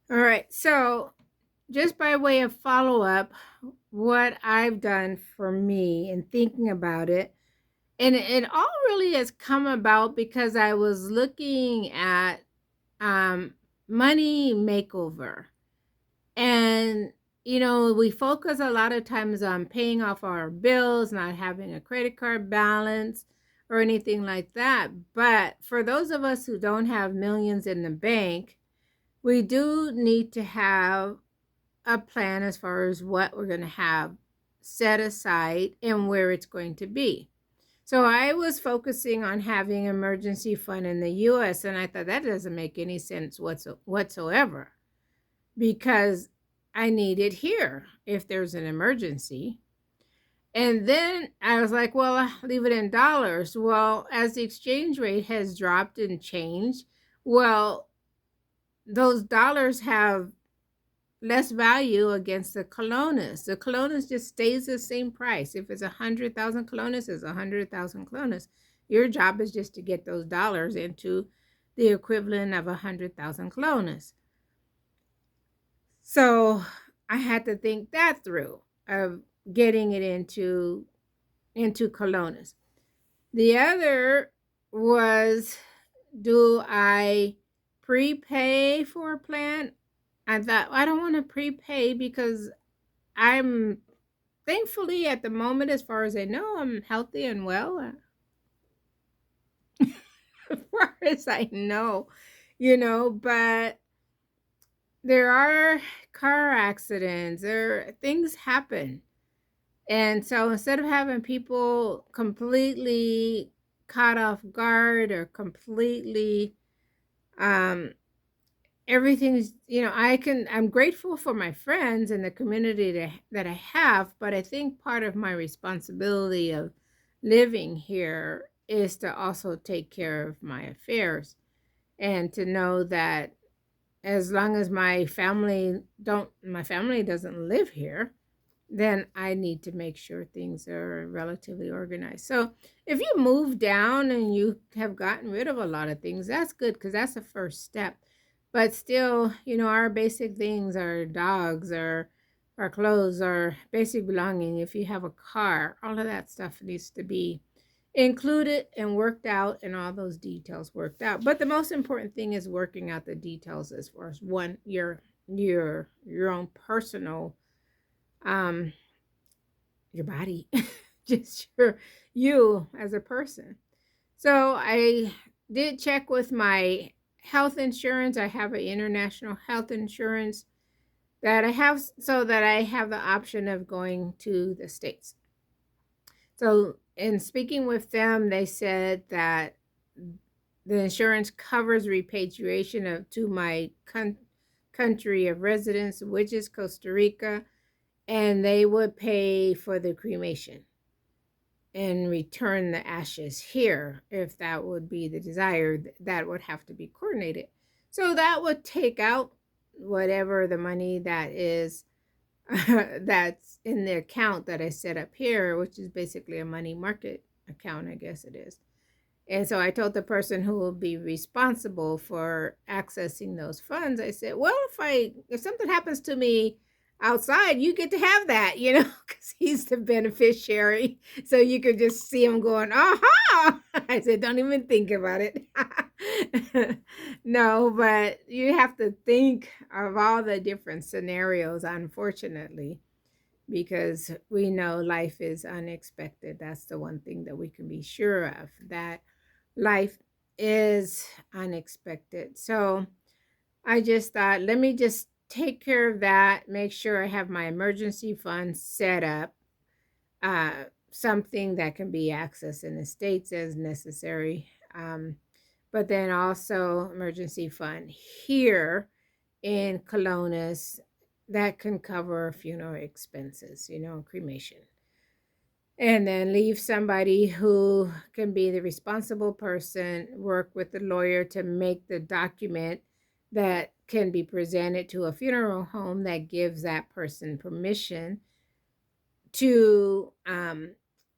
All right. So, just by way of follow up, what I've done for me and thinking about it, and it all really has come about because I was looking at um, money makeover. And, we focus a lot of times on paying off our bills, not having a credit card balance or anything like that. But for those of us who don't have millions in the bank, we do need to have a plan as far as what we're going to have set aside and where it's going to be. So I was focusing on having emergency fund in the US, and I thought that doesn't make any sense whatsoever, because I need it here if there's an emergency. And then I was like, well, I'll leave it in dollars. Well, as the exchange rate has dropped and changed, well, those dollars have less value against the colones. The colones just stays the same price. If it's 100,000 colones, it's 100,000 colones. Your job is just to get those dollars into the equivalent of 100,000 colones. So I had to think that through of getting it into colones. The other was, do I prepay for a plan? I thought I don't want to prepay because I'm thankfully at the moment, as far as I know, I'm healthy and well. As far as I know, but there are car accidents, there things happen. And so instead of having people completely caught off guard or completely um everything's, I'm grateful for my friends and the community that I have, but I think part of my responsibility of living here is to also take care of my affairs, and to know that as long as my family doesn't live here, then I need to make sure things are relatively organized. So if you move down and you have gotten rid of a lot of things, that's good, because that's the first step. But still, our basic things, our dogs, our clothes, our basic belonging, if you have a car, all of that stuff needs to be included and worked out, and all those details worked out. But the most important thing is working out the details as far as one your own personal um your body, just you as a person. So I did check with my health insurance. I have an international health insurance that I have, so that I have the option of going to the States. So in speaking with them, they said that the insurance covers repatriation to my country of residence, which is Costa Rica, and they would pay for the cremation and return the ashes here if that would be the desire. That would have to be coordinated. So that would take out whatever the money that is that's in the account that I set up here, which is basically a money market account, I guess it is. And so I told the person who will be responsible for accessing those funds, I said, well, if something happens to me outside, you get to have that, because he's the beneficiary. So you could just see him going, aha. I said, don't even think about it. No, but you have to think of all the different scenarios, unfortunately, because we know life is unexpected. That's the one thing that we can be sure of, that life is unexpected. So I just thought, let me just take care of that, make sure I have my emergency fund set up, something that can be accessed in the States as necessary. But then also emergency fund here in Colones that can cover funeral expenses, cremation. And then leave somebody who can be the responsible person, work with the lawyer to make the document that can be presented to a funeral home that gives that person permission to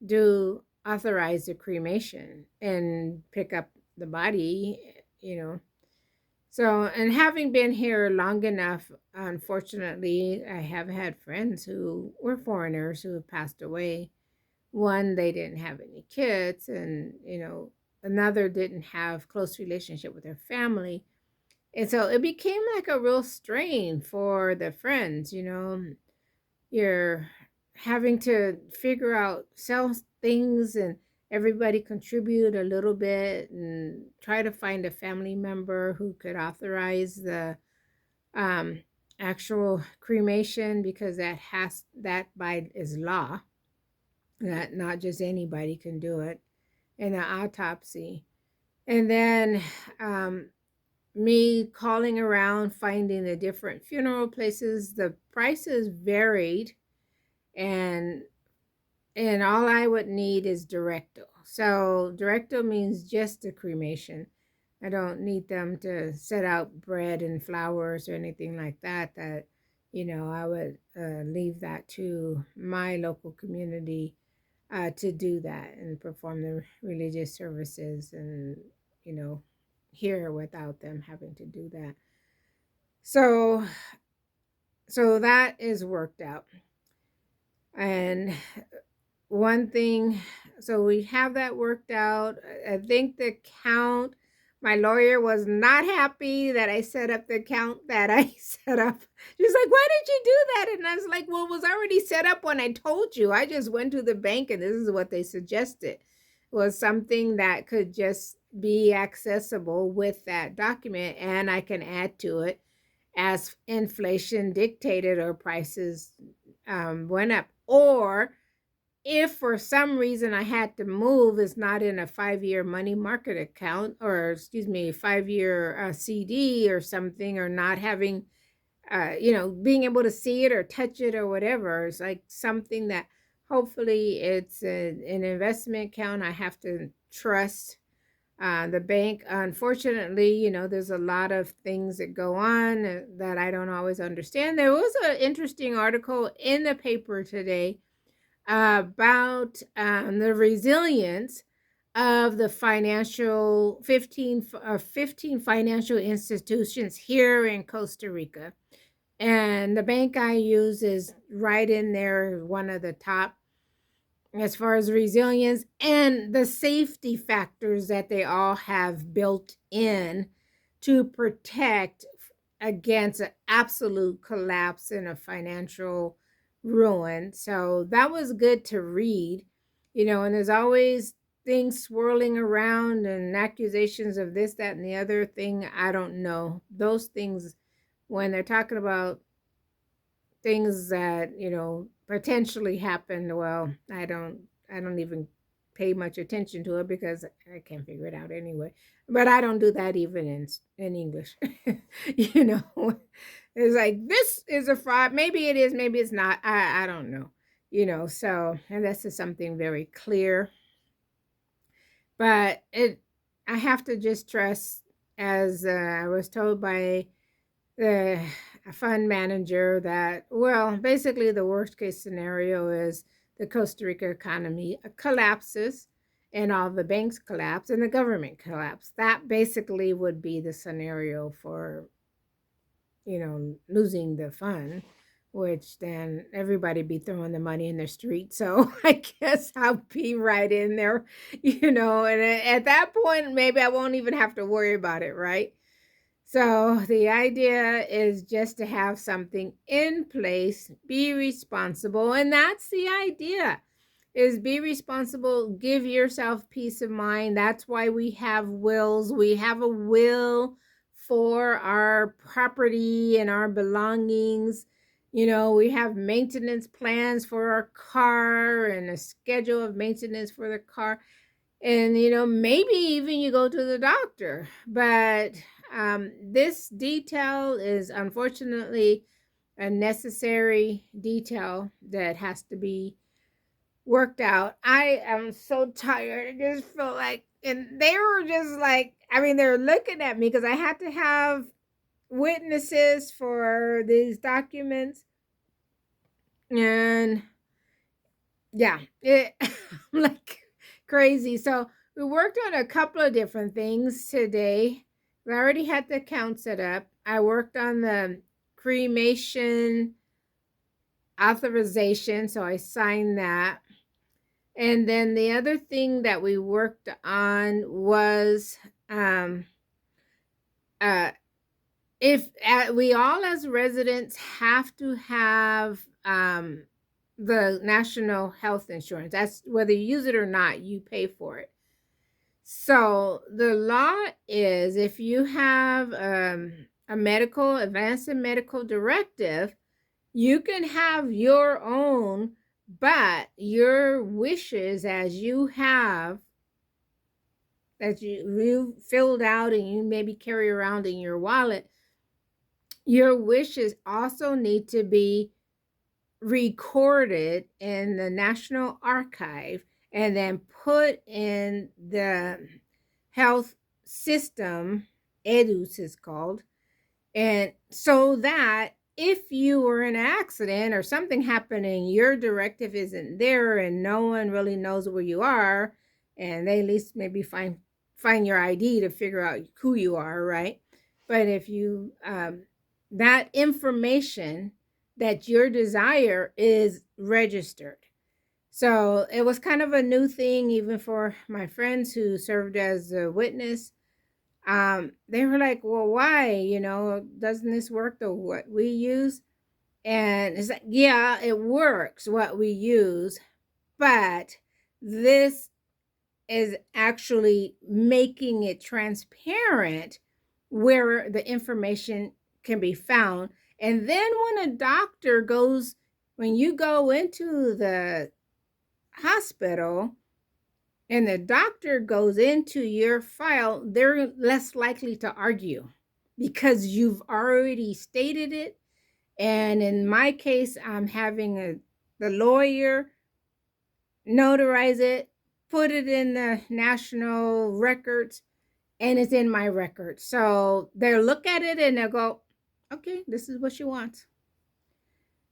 do authorize the cremation and pick up the body. So, and having been here long enough, unfortunately, I have had friends who were foreigners who have passed away. One, they didn't have any kids, and another didn't have close relationship with their family. And so it became like a real strain for the friends. You're having to figure out sell things and everybody contribute a little bit and try to find a family member who could authorize the um, actual cremation, because that by is law, that not just anybody can do it, and an autopsy. And then me calling around finding the different funeral places, the prices varied, and all I would need is directo. So directo means just a cremation. I don't need them to set out bread and flowers or anything like that. I would leave that to my local community to do that and perform the religious services, and you know here without them having to do that. So that is worked out. And one thing, so we have that worked out. I think the count, my lawyer was not happy that I set up the account that I set up. She's like, why did you do that? And I was like, well, it was already set up when I told you. I just went to the bank and this is what they suggested, was something that could just be accessible with that document, and I can add to it as inflation dictated or prices went up. Or if for some reason I had to move, it's not in a 5-year money market account, or excuse me, 5-year CD or something, or not having, being able to see it or touch it or whatever. It's like something that hopefully it's an investment account. I have to trust the bank. Unfortunately, there's a lot of things that go on that I don't always understand. There was an interesting article in the paper today about the resilience of the 15 financial institutions here in Costa Rica. And the bank I use is right in there, one of the top as far as resilience and the safety factors that they all have built in to protect against an absolute collapse and a financial ruin. So that was good to read, and there's always things swirling around and accusations of this, that, and the other thing. I don't know. Those things, when they're talking about things that potentially happened, well, I don't even pay much attention to it because I can't figure it out anyway. But I don't do that even in English. you know it's like, this is a fraud, maybe it is, maybe it's not, I don't know. So, and this is something very clear, but I have to just trust, as I was told by the fund manager, that, well, basically the worst case scenario is the Costa Rica economy collapses and all the banks collapse and the government collapse. That basically would be the scenario for losing the fund, which then everybody be throwing the money in the street. So I guess I'll be right in there, and at that point, maybe I won't even have to worry about it, right? So the idea is just to have something in place, be responsible, and that's the idea. Is be responsible, give yourself peace of mind. That's why we have wills. We have a will for our property and our belongings. We have maintenance plans for our car and a schedule of maintenance for the car. And maybe even you go to the doctor. But this detail is unfortunately a necessary detail that has to be worked out. I am so tired. I just feel like, and they were just like, I mean, they're looking at me because I had to have witnesses for these documents. And yeah, I'm like crazy. So we worked on a couple of different things today. I already had the account set up. I worked on the cremation authorization, so I signed that. And then the other thing that we worked on was um, uh, if we all as residents have to have the national health insurance. That's whether you use it or not, you pay for it. So the law is if you have a medical advanced medical directive, you can have your own, but your wishes as you have that you filled out and you maybe carry around in your wallet, your wishes also need to be recorded in the National Archive and then put in the health system, EDUS is called, and so that if you were in an accident or something happened and your directive isn't there and no one really knows where you are, and they at least maybe find your ID to figure out who you are, right? But if you that information that your desire is registered. So it was kind of a new thing, even for my friends who served as a witness. They were like, well, why? Doesn't this work the what we use? And it's like, yeah, it works what we use, but this is actually making it transparent where the information can be found. And then when you go into the hospital and the doctor goes into your file, they're less likely to argue because you've already stated it. And in my case, I'm having the lawyer notarize it, put it in the national records, and it's in my record. So they'll look at it and they'll go, okay, this is what she wants.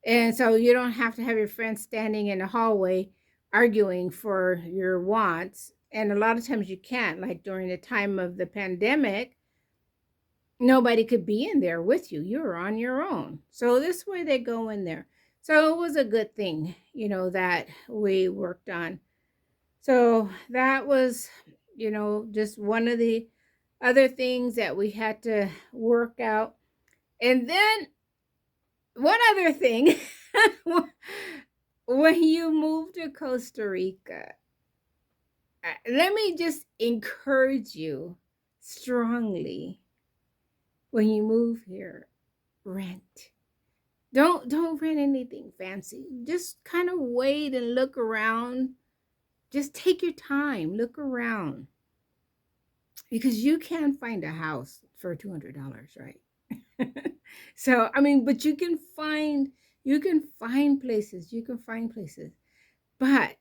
And so you don't have to have your friends standing in the hallway arguing for your wants. And a lot of times you can't, like during the time of the pandemic, nobody could be in there with you. You're on your own. So this way they go in there. So it was a good thing, that we worked on. So that was, just one of the other things that we had to work out. And then one other thing, when you move to Costa Rica, let me just encourage you strongly. When you move here, rent. Don't rent anything fancy. Just kind of wait and look around. Just take your time, look around. Because you can't find a house for $200, right? So, but you can find places. But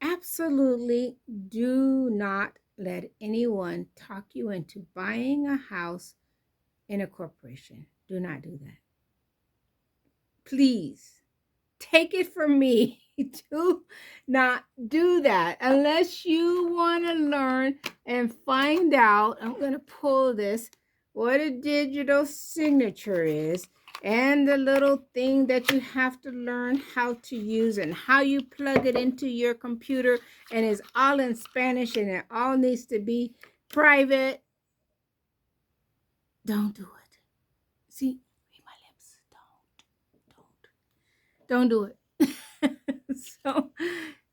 absolutely do not let anyone talk you into buying a house in a corporation. Do not do that. Please take it from me. Do not do that unless you want to learn and find out. I'm going to pull this, what a digital signature is, and the little thing that you have to learn how to use and how you plug it into your computer. And it's all in Spanish and it all needs to be private. Don't do it. See, read my lips. Don't do it. So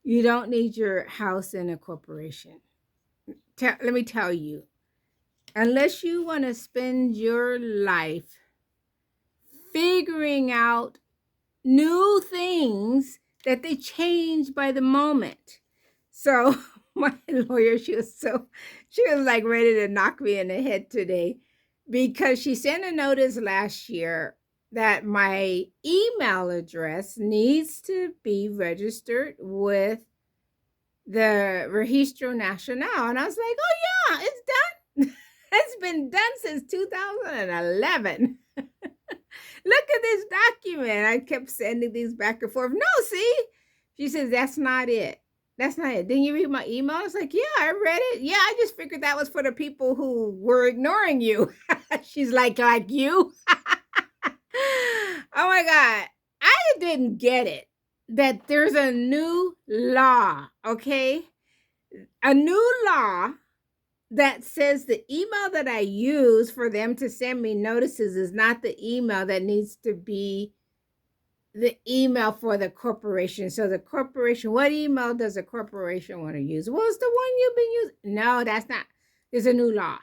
you don't need your house in a corporation. Let me tell you, unless you want to spend your life figuring out new things that they change by the moment. So my lawyer, she was like ready to knock me in the head today because she sent a notice last year that my email address needs to be registered with the Registro Nacional. And I was like, oh yeah, it's done. It's been done since 2011. Look at this document. I kept sending these back and forth. No, see? She says, that's not it. That's not it. Didn't you read my email? I was like, yeah, I read it. Yeah, I just figured that was for the people who were ignoring you. She's like you. Oh my God. I didn't get it that there's a new law, okay? A new law that says the email that I use for them to send me notices is not the email that needs to be the email for the corporation. So the corporation, what email does a corporation want to use? Well, it's the one you've been using. No, that's not. There's a new law.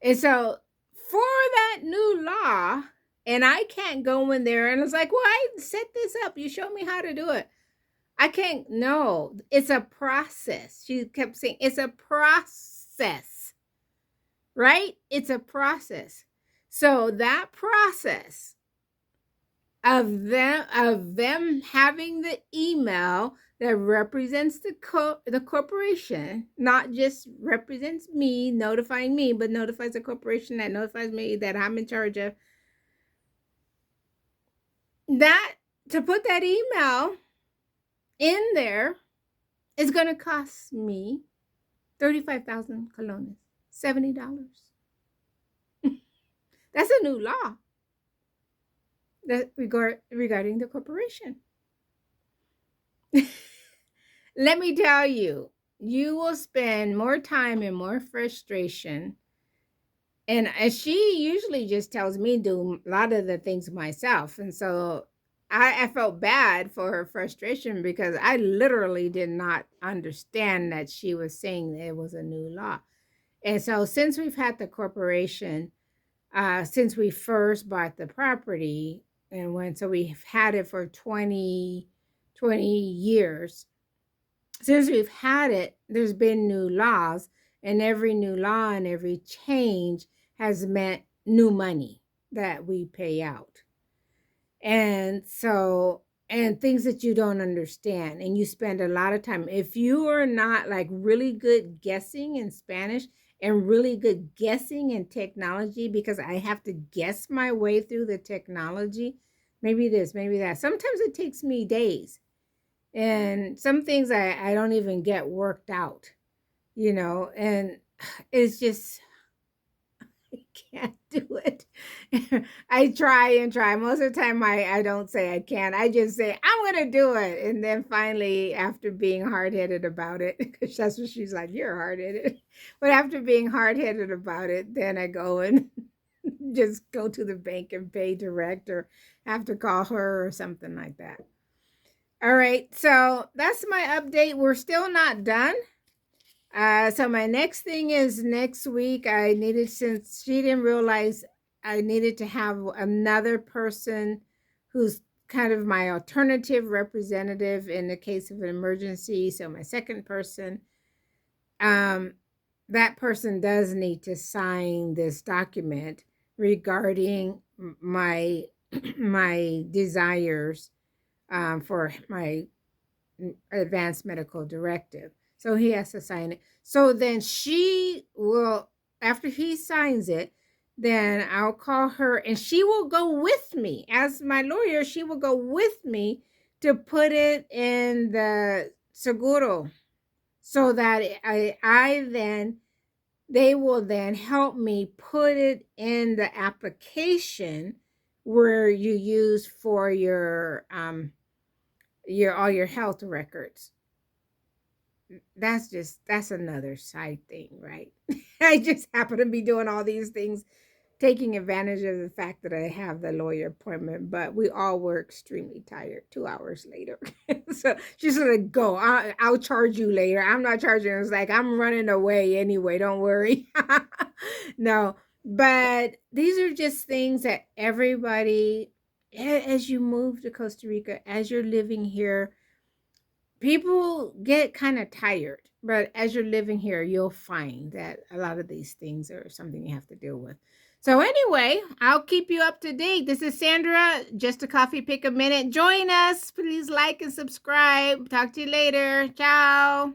And so for that new law, and I can't go in there and it's like, well, I set this up. You showed me how to do it. I can't. No, it's a process. She kept saying it's a process, right? It's a process. So that process of them having the email that represents the corporation, not just represents me, notifying me, but notifies the corporation that notifies me that I'm in charge of that. To put that email in there is going to cost me 35,000 colones, $70. That's a new law that regarding the corporation. Let me tell you, you will spend more time and more frustration. And she usually just tells me to do a lot of the things myself. And so I felt bad for her frustration because I literally did not understand that she was saying that it was a new law. And so since we've had the corporation, since we first bought the property, so we've had it for 20 years. Since we've had it, there's been new laws, and every new law and every change has meant new money that we pay out. And so, and things that you don't understand, and you spend a lot of time. If you are not like really good guessing in Spanish and really good guessing in technology, because I have to guess my way through the technology, maybe this, maybe that. Sometimes it takes me days. And some things I don't even get worked out, and it's just, I can't do it. I try and try. Most of the time I don't say I can't. I just say, I'm going to do it. And then finally, after being hard-headed about it, because that's what she's like, you're hard-headed. But after being hard-headed about it, then I go and just go to the bank and pay direct or have to call her or something like that. All right, so that's my update. We're still not done. So my next thing is next week. Since she didn't realize I needed to have another person who's kind of my alternative representative in the case of an emergency. So my second person, that person does need to sign this document regarding my desires for my advanced medical directive. So he has to sign it. So then she will, after he signs it, then I'll call her and she will go with me. As my lawyer, she will go with me to put it in the seguro so that they will then help me put it in the application where you use for your all your health records. That's another side thing, right? I just happen to be doing all these things, taking advantage of the fact that I have the lawyer appointment, but we all were extremely tired 2 hours later. So she's like, go, I'll charge you later. I'm not charging. It's like, I'm running away anyway. Don't worry. No, but these are just things that everybody, as you move to Costa Rica, as you're living here, people get kind of tired, but as you're living here, you'll find that a lot of these things are something you have to deal with. So anyway, I'll keep you up to date. This is Sandra, Just a Coffee, Pick a Minute. Join us. Please like and subscribe. Talk to you later. Ciao.